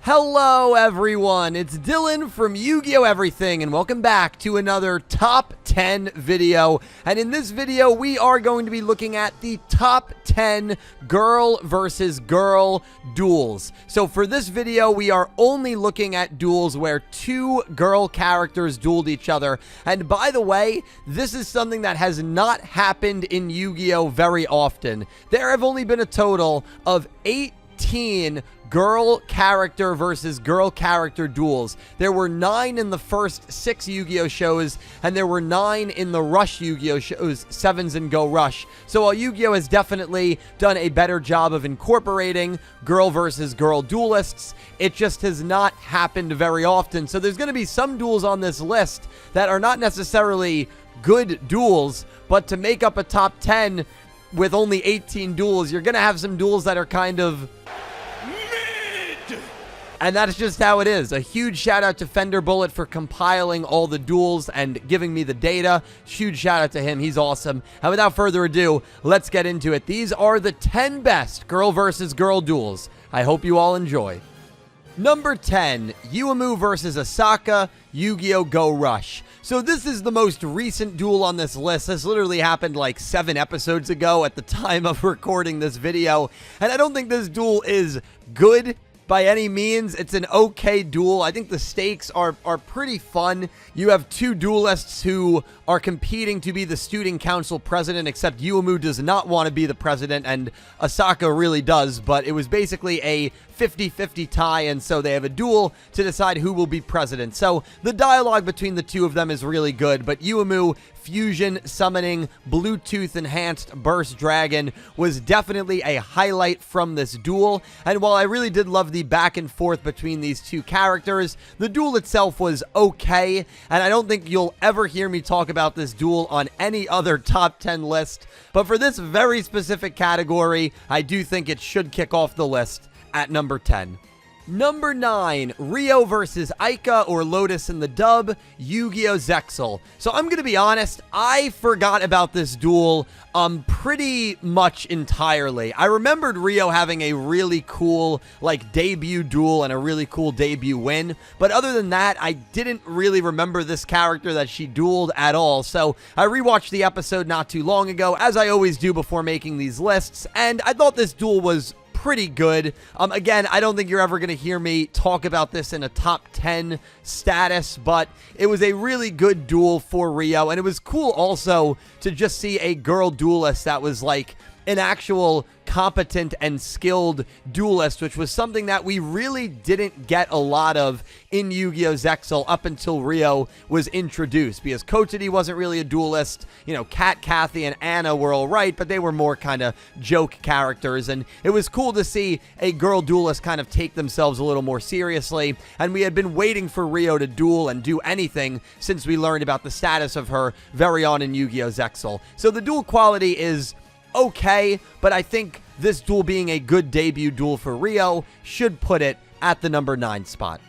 Hello everyone, it's Dylan from Yu-Gi-Oh! Everything, and welcome back to another Top 10 video. And in this video, we are going to be looking at the Top 10 Girl versus Girl duels. So for this video, we are only looking at duels where two girl characters dueled each other. And by the way, this is something that has not happened in Yu-Gi-Oh! Very often. There have only been a total of 18 girl character versus girl character duels. There were 9 in the first 6 Yu-Gi-Oh! Shows, and there were 9 in the Rush Yu-Gi-Oh! Shows, 7s and Go Rush. So while Yu-Gi-Oh! Has definitely done a better job of incorporating girl versus girl duelists, it just has not happened very often. So there's going to be some duels on this list that are not necessarily good duels, but to make up a top 10 with only 18 duels, you're going to have some duels that are kind of... And that's just how it is. A huge shout out to Fender Bullet for compiling all the duels and giving me the data. Huge shout out to him. He's awesome. And without further ado, let's get into it. These are the 10 best girl versus girl duels. I hope you all enjoy. Number 10, Yugioh versus Asaka, Yu-Gi-Oh! Go Rush. So this is the most recent duel on this list. This literally happened like 7 episodes ago at the time of recording this video. And I don't think this duel is good by any means. It's an okay duel. I think the stakes are pretty fun. You have two duelists who are competing to be the student council president, except Yugioh does not want to be the president, and Asaka really does, but it was basically a 50-50 tie, and so they have a duel to decide who will be president. So the dialogue between the two of them is really good, but Yugioh fusion summoning Bluetooth enhanced burst dragon was definitely a highlight from this duel. And while I really did love the back and forth between these two characters, the duel itself was okay, and I don't think you'll ever hear me talk about this duel on any other top 10 list, but for this very specific category, I do think it should kick off the list at number 10. Number 9, Rio versus Aika, or Lotus in the dub, Yu-Gi-Oh! Zexal. So I'm going to be honest, I forgot about this duel pretty much entirely. I remembered Rio having a really cool debut duel and a really cool debut win, but other than that, I didn't really remember this character that she dueled at all. So I rewatched the episode not too long ago, as I always do before making these lists, and I thought this duel was pretty good. Again, I don't think you're ever going to hear me talk about this in a top 10 status, but it was a really good duel for Rio, and it was cool also to just see a girl duelist that was like an actual competent and skilled duelist, which was something that we really didn't get a lot of in Yu-Gi-Oh! Zexal up until Rio was introduced, because Kotsuki wasn't really a duelist. You know, Kat, Kathy, and Anna were all right, but they were more kind of joke characters, and it was cool to see a girl duelist kind of take themselves a little more seriously, and we had been waiting for Rio to duel and do anything since we learned about the status of her very on in Yu-Gi-Oh! Zexal. So the duel quality is okay, but I think this duel being a good debut duel for Rio should put it at the number 9 spot.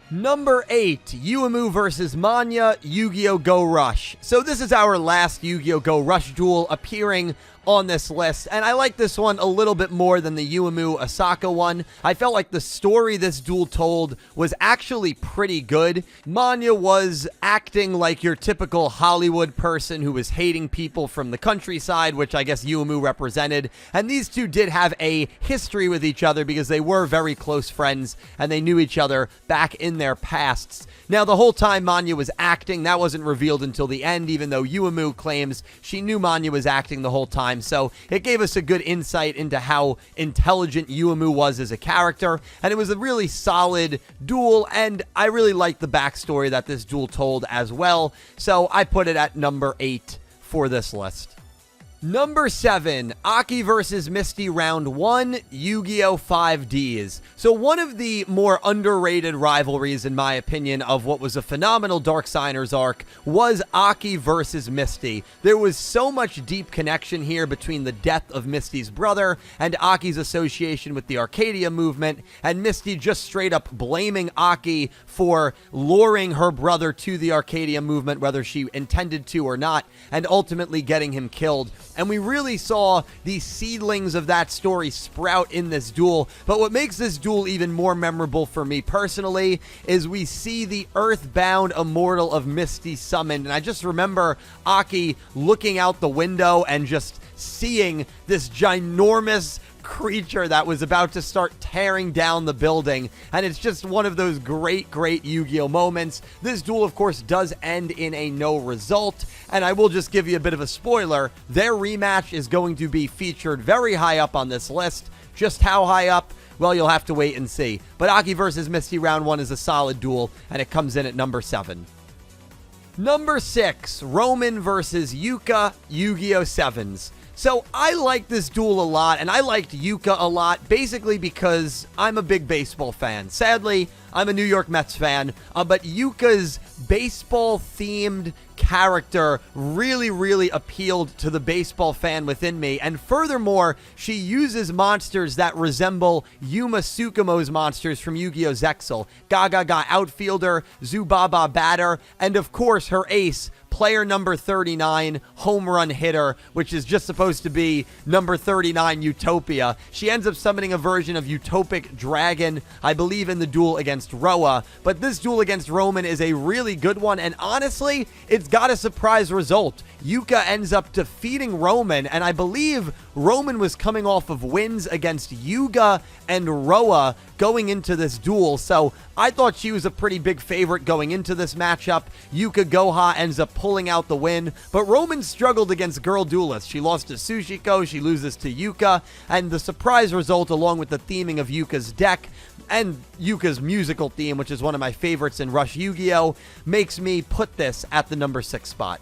Number 8, Yugioh versus Manya, Yu-Gi-Oh! Go Rush. So this is our last Yu-Gi-Oh! Go Rush duel appearing on this list, and I like this one a little bit more than the Yugioh Asaka one. I felt like the story this duel told was actually pretty good. Manya was acting like your typical Hollywood person who was hating people from the countryside, which I guess Yugioh represented, and these two did have a history with each other because they were very close friends and they knew each other back in their pasts. Now, the whole time Manya was acting, that wasn't revealed until the end, even though Yugioh claims she knew Manya was acting the whole time. So it gave us a good insight into how intelligent Yugioh was as a character, and it was a really solid duel, and I really liked the backstory that this duel told as well. So I put it at number 8 for this list. Number 7, Aki versus Misty Round 1, Yu-Gi-Oh! 5Ds. So one of the more underrated rivalries, in my opinion, of what was a phenomenal Darksigners arc was Aki versus Misty. There was so much deep connection here between the death of Misty's brother and Aki's association with the Arcadia movement, and Misty just straight up blaming Aki for luring her brother to the Arcadia movement, whether she intended to or not, and ultimately getting him killed and we really saw the seedlings of that story sprout in this duel. But what makes this duel even more memorable for me personally is we see the earthbound immortal of Misty summoned, and I just remember Aki looking out the window and just seeing this ginormous creature that was about to start tearing down the building, and it's just one of those great Yu-Gi-Oh moments. This duel, of course, does end in a no result, and I will just give you a bit of a spoiler. Their rematch is going to be featured very high up on this list. Just how high up? Well, you'll have to wait and see. But Aki versus Misty round 1 is a solid duel, and it comes in at number 7. Number 6, Roman versus Yuka, Yu-Gi-Oh! 7s. So I like this duel a lot, and I liked Yuka a lot, basically because I'm a big baseball fan. Sadly, I'm a New York Mets fan, but Yuka's baseball-themed character really appealed to the baseball fan within me, and furthermore, she uses monsters that resemble Yuma Tsukumo's monsters from Yu-Gi-Oh! Zexal. Gaga outfielder, Zubaba batter, and of course her ace, player number 39, home run hitter, which is just supposed to be number 39, Utopia. She ends up summoning a version of Utopic Dragon, I believe in the duel against Roa, but this duel against Roman is a really good one, and honestly, it's got a surprise result. Yuka ends up defeating Roman, and I believe Roman was coming off of wins against Yuga and Roa going into this duel, so I thought she was a pretty big favorite going into this matchup. Yuka Goha ends up pulling out the win, but Roman struggled against Girl Duelist. She lost to Sushiko, she loses to Yuka, and the surprise result, along with the theming of Yuka's deck and Yuka's musical theme, which is one of my favorites in Rush Yu-Gi-Oh!, makes me put this at the number 6 spot.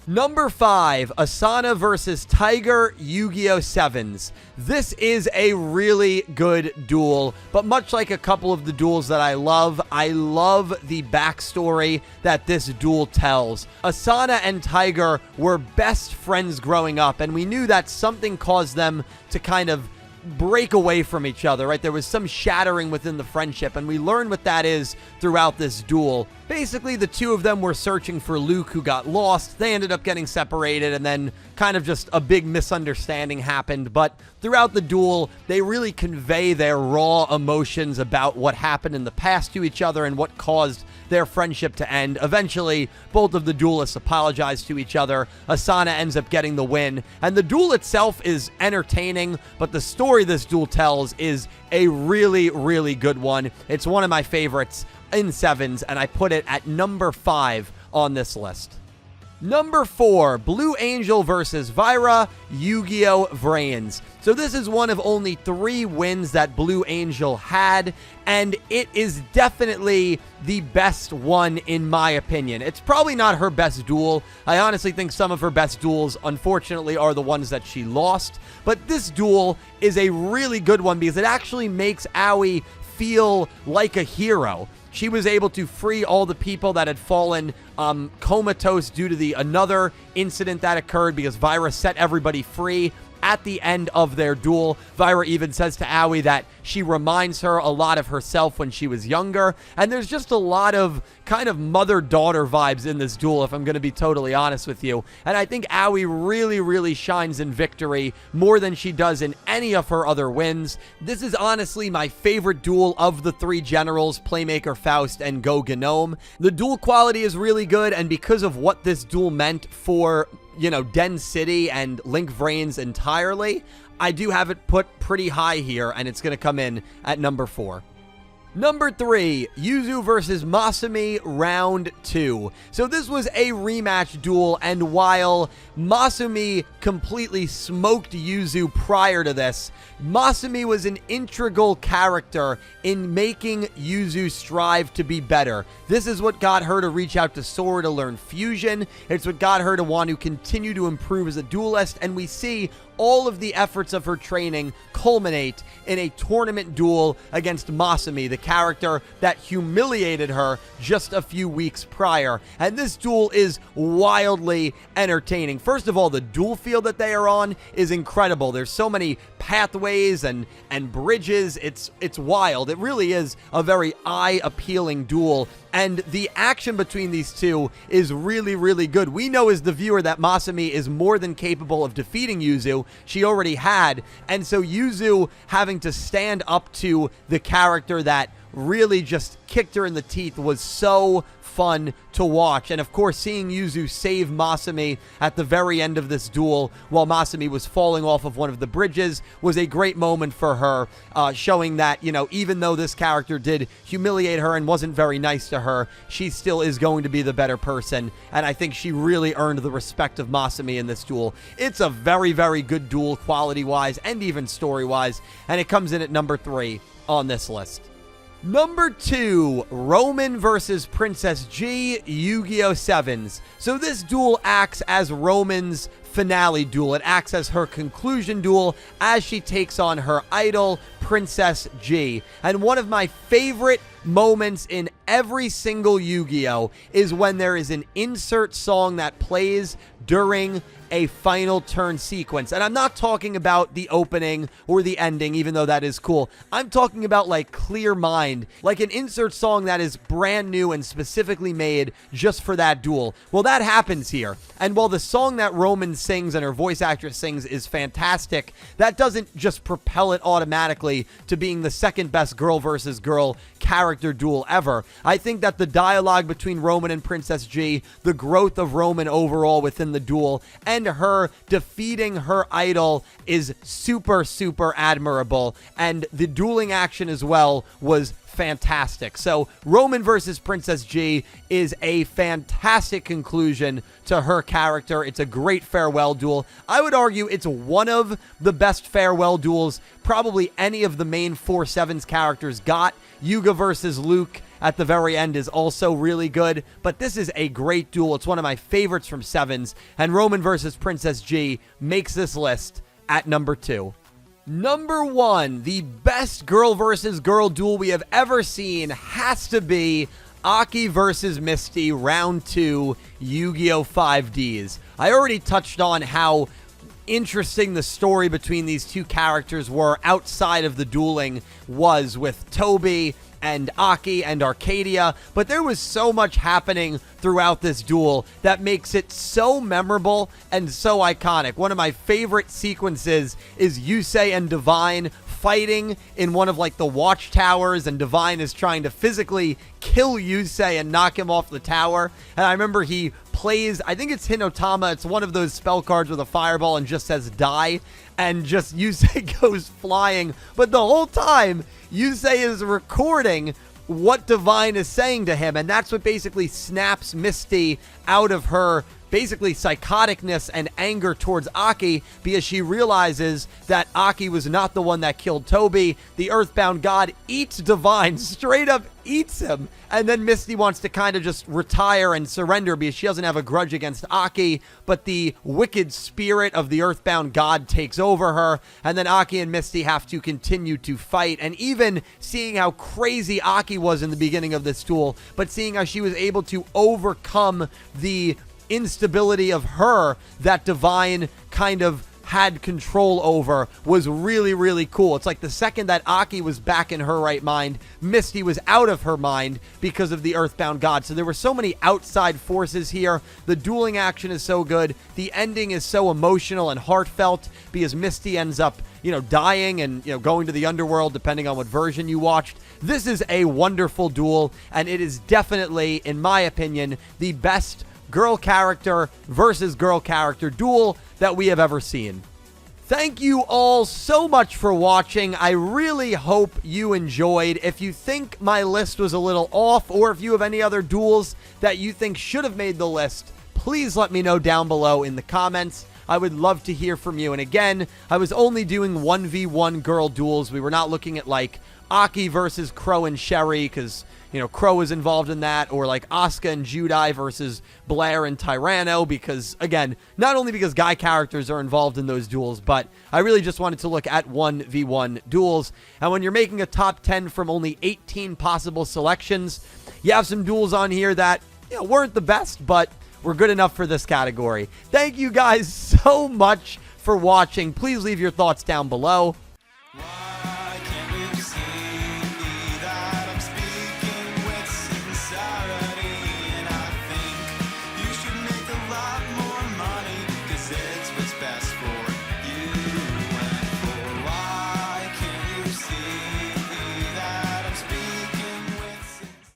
Number 5, Asana versus Tiger, Yu-Gi-Oh! 7s. This is a really good duel, but much like a couple of the duels that I love the backstory that this duel tells. Asana and Tiger were best friends growing up, and we knew that something caused them to kind of break away from each other, right? There was some shattering within the friendship, and we learned what that is throughout this duel. Basically, the two of them were searching for Luke, who got lost. They ended up getting separated, and then kind of just a big misunderstanding happened. But throughout the duel, they really convey their raw emotions about what happened in the past to each other and what caused their friendship to end. Eventually, both of the duelists apologize to each other. Asana ends up getting the win, and the duel itself is entertaining, but the story this duel tells is a really good one. It's one of my favorites in 7s, and I put it at number 5 on this list. Number 4, Blue Angel versus Vira, Yu-Gi-Oh! Vrains. So this is one of only 3 wins that Blue Angel had, and it is definitely the best one in my opinion. It's probably not her best duel. I honestly think some of her best duels, unfortunately, are the ones that she lost. But this duel is a really good one because it actually makes Aoi feel like a hero. She was able to free all the people that had fallen comatose due to another incident that occurred because Vira set everybody free at the end of their duel. Vira even says to Aoi that she reminds her a lot of herself when she was younger, and there's just a lot of kind of mother-daughter vibes in this duel, if I'm going to be totally honest with you. And I think Aoi really shines in victory more than she does in any of her other wins. This is honestly my favorite duel of the 3 generals, Playmaker Faust and Go Gnome. The duel quality is really good, and because of what this duel meant for, you know, Den City and Link Vrains entirely, I do have it put pretty high here, and it's going to come in at number 4. Number 3, Yuzu versus Masumi, round 2. So this was a rematch duel, and while Masumi completely smoked Yuzu prior to this, Masumi was an integral character in making Yuzu strive to be better. This is what got her to reach out to Sora to learn fusion. It's what got her to want to continue to improve as a duelist, and we see all of the efforts of her training culminate in a tournament duel against Masumi, the character that humiliated her just a few weeks prior. And this duel is wildly entertaining. First of all, the duel field that they are on is incredible. There's so many pathways and bridges. It's wild. It really is a very eye-appealing duel, and the action between these two is really, really good. We know as the viewer that Masami is more than capable of defeating Yuzu. She already had, and so Yuzu having to stand up to the character that really just kicked her in the teeth was so fun to watch. And of course, seeing Yuzu save Masami at the very end of this duel while Masami was falling off of one of the bridges was a great moment for her, showing that, you know, even though this character did humiliate her and wasn't very nice to her, she still is going to be the better person, and I think she really earned the respect of Masami in this duel. It's a very, very good duel quality-wise and even story-wise, and it comes in at number 3 on this list. Number 2, Roman versus Princess G, Yu-Gi-Oh! 7s. So this duel acts as Roman's finale duel. It acts as her conclusion duel as she takes on her idol, Princess G. And one of my favorite moments in every single Yu-Gi-Oh! Is when there is an insert song that plays during a final turn sequence. And I'm not talking about the opening or the ending, even though that is cool. I'm talking about like Clear Mind, like an insert song that is brand new and specifically made just for that duel. Well, that happens here. And while the song that Roman sings and her voice actress sings is fantastic, that doesn't just propel it automatically to being the second best girl versus girl character duel ever. I think that the dialogue between Roman and Princess G, the growth of Roman overall within the duel, and her defeating her idol is super, super admirable. And the dueling action as well was fantastic. So Roman versus Princess G is a fantastic conclusion to her character. It's a great farewell duel. I would argue it's one of the best farewell duels probably any of the main 4/7s characters got. Yugioh versus Luke at the very end is also really good, but this is a great duel. It's one of my favorites from 7s, and Roman versus Princess G makes this list at number 2. Number 1, the best girl versus girl duel we have ever seen has to be Aki versus Misty Round 2 Yu-Gi-Oh! 5Ds. I already touched on how interesting the story between these two characters were outside of the dueling was with Toby and Aki and Arcadia, but there was so much happening throughout this duel that makes it so memorable and so iconic. One of my favorite sequences is Yusei and Divine fighting in one of like the watchtowers, and Divine is trying to physically kill Yusei and knock him off the tower. And I remember he plays, I think it's Hinotama, it's one of those spell cards with a fireball and just says die, and just Yusei goes flying. But the whole time, Yusei is recording what Divine is saying to him, and that's what basically snaps Misty out of her basically psychoticness and anger towards Aki, because she realizes that Aki was not the one that killed Toby. The Earthbound God eats Divine, straight up eats him, and then Misty wants to kind of just retire and surrender because she doesn't have a grudge against Aki, but the wicked spirit of the Earthbound God takes over her, and then Aki and Misty have to continue to fight. And even seeing how crazy Aki was in the beginning of this duel, but seeing how she was able to overcome the instability of her that Divine kind of had control over was really, really cool. It's like the second that Aki was back in her right mind, Misty was out of her mind because of the Earthbound God. So there were so many outside forces here. The dueling action is so good. The ending is so emotional and heartfelt because Misty ends up, you know, dying and, you know, going to the underworld depending on what version you watched. This is a wonderful duel, and it is definitely, in my opinion, the best girl character versus girl character duel that we have ever seen. Thank you all so much for watching. I really hope you enjoyed. If you think my list was a little off, or if you have any other duels that you think should have made the list, please let me know down below in the comments. I would love to hear from you. And again, I was only doing 1v1 girl duels. We were not looking at like Aki versus Crow and Sherry, because, you know, Crow was involved in that, or like Asuka and Judai versus Blair and Tyranno, because, again, not only because guy characters are involved in those duels, but I really just wanted to look at 1v1 duels. And when you're making a top 10 from only 18 possible selections, you have some duels on here that, you know, weren't the best, but were good enough for this category. Thank you guys so much for watching. Please leave your thoughts down below.